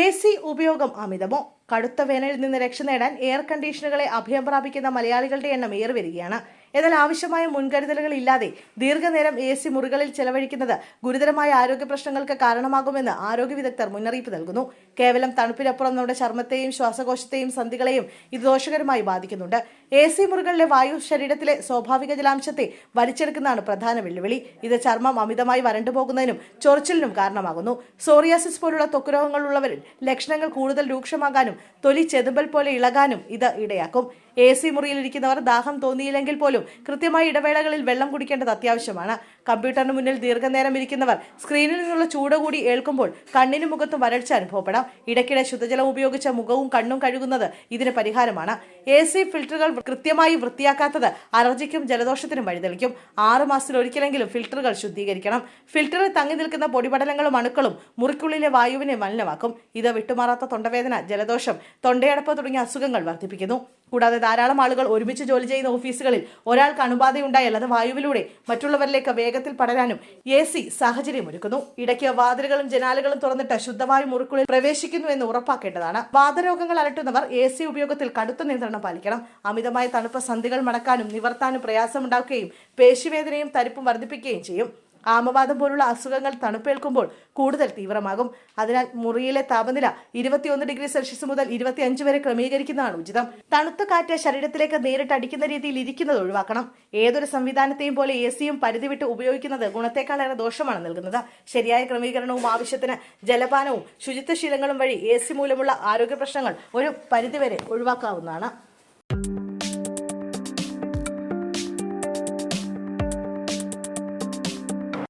AC ഉപയോഗം അമിതമോ? കടുത്ത വേനലിൽ നിന്ന് രക്ഷ നേടാൻ എയർ കണ്ടീഷനുകളെ അഭയം പ്രാപിക്കുന്ന മലയാളികളുടെ എണ്ണം ഏറി വരികയാണ്. എന്നാൽ ആവശ്യമായ മുൻകരുതലുകൾ ഇല്ലാതെ ദീർഘനേരം AC മുറികളിൽ ചെലവഴിക്കുന്നത് ഗുരുതരമായ ആരോഗ്യ പ്രശ്നങ്ങൾക്ക് കാരണമാകുമെന്ന് ആരോഗ്യ വിദഗ്ധർ മുന്നറിയിപ്പ് നൽകുന്നു. കേവലം തണുപ്പിനപ്പുറം നമ്മുടെ ചർമ്മത്തെയും ശ്വാസകോശത്തെയും സന്ധികളെയും ഇത് ദോഷകരമായി ബാധിക്കുന്നുണ്ട്. AC മുറികളിലെ വായു ശരീരത്തിലെ സ്വാഭാവിക ജലാംശത്തെ വലിച്ചെടുക്കുന്നതാണ് പ്രധാന വെല്ലുവിളി. ഇത് ചർമ്മം അമിതമായി വരണ്ടുപോകുന്നതിനും ചൊറിച്ചിലിനും കാരണമാകുന്നു. സോറിയാസിസ് പോലുള്ള ത്വക്കുരോഗങ്ങളുള്ളവരിൽ ലക്ഷണങ്ങൾ കൂടുതൽ രൂക്ഷമാകാനും തൊലി ചെതുമ്പൽ പോലെ ഇളകാനും ഇത് ഇടയാക്കും. AC മുറിയിലിരിക്കുന്നവർ ദാഹം തോന്നിയില്ലെങ്കിൽ പോലും കൃത്യമായ ഇടവേളകളിൽ വെള്ളം കുടിക്കേണ്ടത് അത്യാവശ്യമാണ്. കമ്പ്യൂട്ടറിന് മുന്നിൽ ദീർഘനേരം ഇരിക്കുന്നവർ സ്ക്രീനിൽ നിന്നുള്ള ചൂട് കൂടി ഏൽക്കുമ്പോൾ കണ്ണിനും മുഖത്തും വരൾച്ച അനുഭവപ്പെടാം. ഇടയ്ക്കിടെ ശുദ്ധജലം ഉപയോഗിച്ച് മുഖവും കണ്ണും കഴുകുന്നത് ഇതിന് പരിഹാരമാണ്. AC ഫിൽറ്ററുകൾ കൃത്യമായി വൃത്തിയാക്കാത്തത് അലർജിക്കും ജലദോഷത്തിനും വഴിതെളിക്കും. 6 മാസത്തിൽ ഒരിക്കലെങ്കിലും ഫിൽറ്ററുകൾ ശുദ്ധീകരിക്കണം. ഫിൽറ്ററിൽ തങ്ങി നിൽക്കുന്ന പൊടിപടലങ്ങളും അണുക്കളും മുറിക്കുള്ളിലെ വായുവിനെ മലിനമാക്കും. ഇത് വിട്ടുമാറാത്ത തൊണ്ടവേദന, ജലദോഷം, തൊണ്ടയടപ്പ് തുടങ്ങിയ അസുഖങ്ങൾ വർദ്ധിപ്പിക്കുന്നു. കൂടാതെ ധാരാളം ആളുകൾ ഒരുമിച്ച് ജോലി ചെയ്യുന്ന ഓഫീസുകളിൽ ഒരാൾക്ക് അണുബാധയുണ്ടായാൽ അത് വായുവിലൂടെ മറ്റുള്ളവരിലേക്ക് വേഗത്തിൽ പടരാനും AC സാഹചര്യമൊരുക്കുന്നു. ഇടയ്ക്ക് വാതിലുകളും ജനാലുകളും തുറന്നിട്ട് ശുദ്ധവായു മുറിക്കുള്ളിൽ പ്രവേശിക്കുന്നു എന്ന് ഉറപ്പാക്കേണ്ടതാണ്. വാതരോഗങ്ങൾ അലട്ടുന്നവർ AC ഉപയോഗത്തിൽ കടുത്ത നിയന്ത്രണം പാലിക്കണം. അമിതമായ തണുപ്പ് സന്ധികൾ മടക്കാനും നിവർത്താനും പ്രയാസമുണ്ടാക്കുകയും പേശിവേദനയും തരിപ്പും വർദ്ധിപ്പിക്കുകയും ചെയ്യും. ആമവാദം പോലുള്ള അസുഖങ്ങൾ തണുപ്പേൽക്കുമ്പോൾ കൂടുതൽ തീവ്രമാകും. അതിനാൽ മുറിയിലെ താപനില 21 ഡിഗ്രി സെൽഷ്യസ് മുതൽ 25 വരെ ക്രമീകരിക്കുന്നതാണ് ഉചിതം. തണുത്ത കാറ്റ് ശരീരത്തിലേക്ക് നേരിട്ട് അടിക്കുന്ന രീതിയിൽ ഇരിക്കുന്നത് ഒഴിവാക്കണം. ഏതൊരു സംവിധാനത്തെയും പോലെ AC-യും പരിധി വിട്ട് ഉപയോഗിക്കുന്നത് ഗുണത്തെക്കാളേറെ ദോഷമാണ് നൽകുന്നത്. ശരിയായ ക്രമീകരണവും ആവശ്യത്തിന് ജലപാനവും ശുചിത്വശീലങ്ങളും വഴി AC മൂലമുള്ള ആരോഗ്യ പ്രശ്നങ്ങൾ ഒരു പരിധിവരെ ഒഴിവാക്കാവുന്നതാണ്.